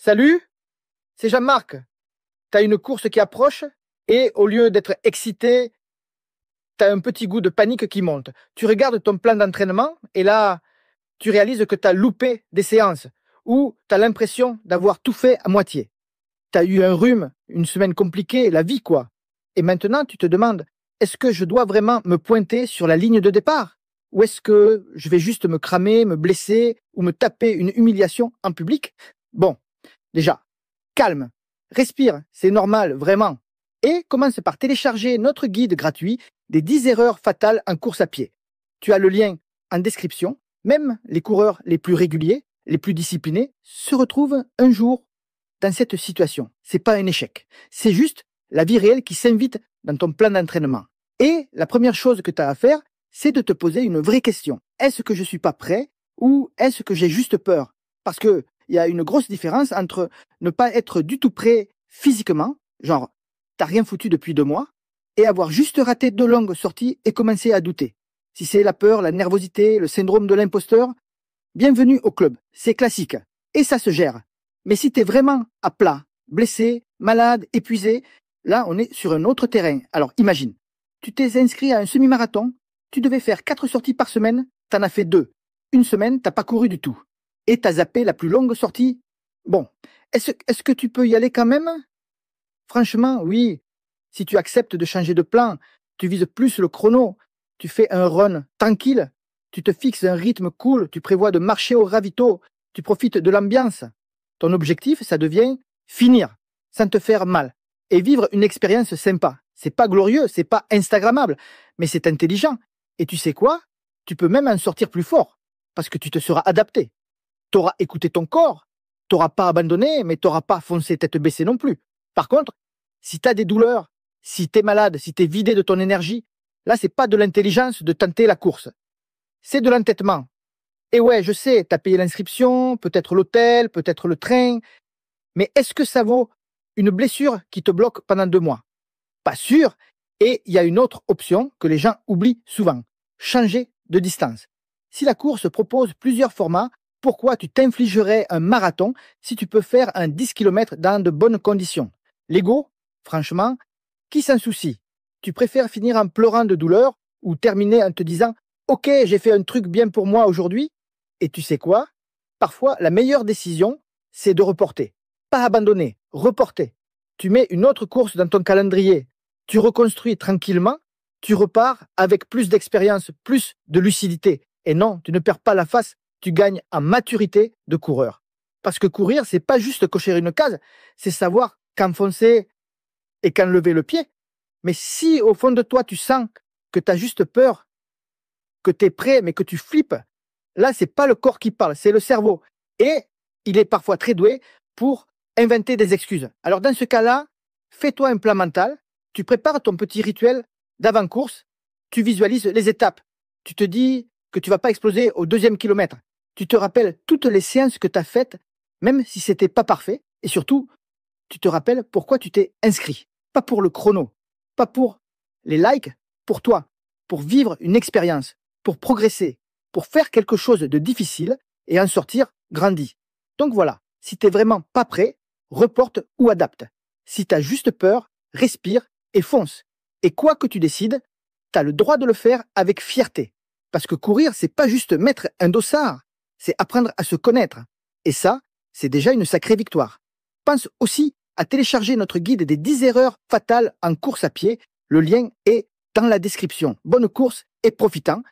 Salut, c'est Jean-Marc. T'as une course qui approche et au lieu d'être excité, t'as un petit goût de panique qui monte. Tu regardes ton plan d'entraînement et là, tu réalises que t'as loupé des séances ou t'as l'impression d'avoir tout fait à moitié. T'as eu un rhume, une semaine compliquée, la vie quoi. Et maintenant, tu te demandes, est-ce que je dois vraiment me pointer sur la ligne de départ? Ou est-ce que je vais juste me cramer, me blesser ou me taper une humiliation en public? Bon, déjà, calme, respire, c'est normal, vraiment. Et commence par télécharger notre guide gratuit des 10 erreurs fatales en course à pied. Tu as le lien en description. Même les coureurs les plus réguliers, les plus disciplinés, se retrouvent un jour dans cette situation. C'est pas un échec. C'est juste la vie réelle qui s'invite dans ton plan d'entraînement. Et la première chose que tu as à faire, c'est de te poser une vraie question. Est-ce que je suis pas prêt ou est-ce que j'ai juste peur? Parce que il y a une grosse différence entre ne pas être du tout prêt physiquement, genre t'as rien foutu depuis 2 mois, et avoir juste raté 2 longues sorties et commencer à douter. Si c'est la peur, la nervosité, le syndrome de l'imposteur, bienvenue au club, c'est classique, et ça se gère. Mais si t'es vraiment à plat, blessé, malade, épuisé, là on est sur un autre terrain. Alors imagine, tu t'es inscrit à un semi-marathon, tu devais faire 4 sorties par semaine, t'en as fait 2. Une semaine, t'as pas couru du tout. Et t'as zappé la plus longue sortie. Bon, est-ce que tu peux y aller quand même? Franchement, oui. Si tu acceptes de changer de plan, tu vises plus le chrono, tu fais un run tranquille, tu te fixes un rythme cool, tu prévois de marcher au ravito, tu profites de l'ambiance. Ton objectif, ça devient finir, sans te faire mal, et vivre une expérience sympa. C'est pas glorieux, c'est pas instagrammable, mais c'est intelligent. Et tu sais quoi? Tu peux même en sortir plus fort, parce que tu te seras adapté. T'auras écouté ton corps, t'auras pas abandonné, mais t'auras pas foncé tête baissée non plus. Par contre, si t'as des douleurs, si t'es malade, si t'es vidé de ton énergie, là c'est pas de l'intelligence de tenter la course. C'est de l'entêtement. Et ouais, je sais, t'as payé l'inscription, peut-être l'hôtel, peut-être le train, mais est-ce que ça vaut une blessure qui te bloque pendant 2 mois? Pas sûr. Et il y a une autre option que les gens oublient souvent. Changer de distance. Si la course propose plusieurs formats, pourquoi tu t'infligerais un marathon si tu peux faire un 10 km dans de bonnes conditions? L'ego, franchement, qui s'en soucie? Tu préfères finir en pleurant de douleur ou terminer en te disant « Ok, j'ai fait un truc bien pour moi aujourd'hui » et tu sais quoi? Parfois, la meilleure décision, c'est de reporter. Pas abandonner, reporter. Tu mets une autre course dans ton calendrier. Tu reconstruis tranquillement, tu repars avec plus d'expérience, plus de lucidité. Et non, tu ne perds pas la face, tu gagnes en maturité de coureur. Parce que courir, c'est pas juste cocher une case, c'est savoir quand foncer et quand lever le pied. Mais si au fond de toi, tu sens que tu as juste peur, que tu es prêt, mais que tu flippes, là, c'est pas le corps qui parle, c'est le cerveau. Et il est parfois très doué pour inventer des excuses. Alors dans ce cas-là, fais-toi un plan mental, tu prépares ton petit rituel d'avant-course, tu visualises les étapes, tu te dis que tu vas pas exploser au 2e kilomètre, tu te rappelles toutes les séances que tu as faites, même si c'était pas parfait, et surtout, tu te rappelles pourquoi tu t'es inscrit. Pas pour le chrono, pas pour les likes, pour toi, pour vivre une expérience, pour progresser, pour faire quelque chose de difficile et en sortir grandi. Donc voilà, si t'es vraiment pas prêt, reporte ou adapte. Si t'as juste peur, respire et fonce. Et quoi que tu décides, t'as le droit de le faire avec fierté. Parce que courir, c'est pas juste mettre un dossard, c'est apprendre à se connaître. Et ça, c'est déjà une sacrée victoire. Pense aussi à télécharger notre guide des 10 erreurs fatales en course à pied. Le lien est dans la description. Bonne course et profitant.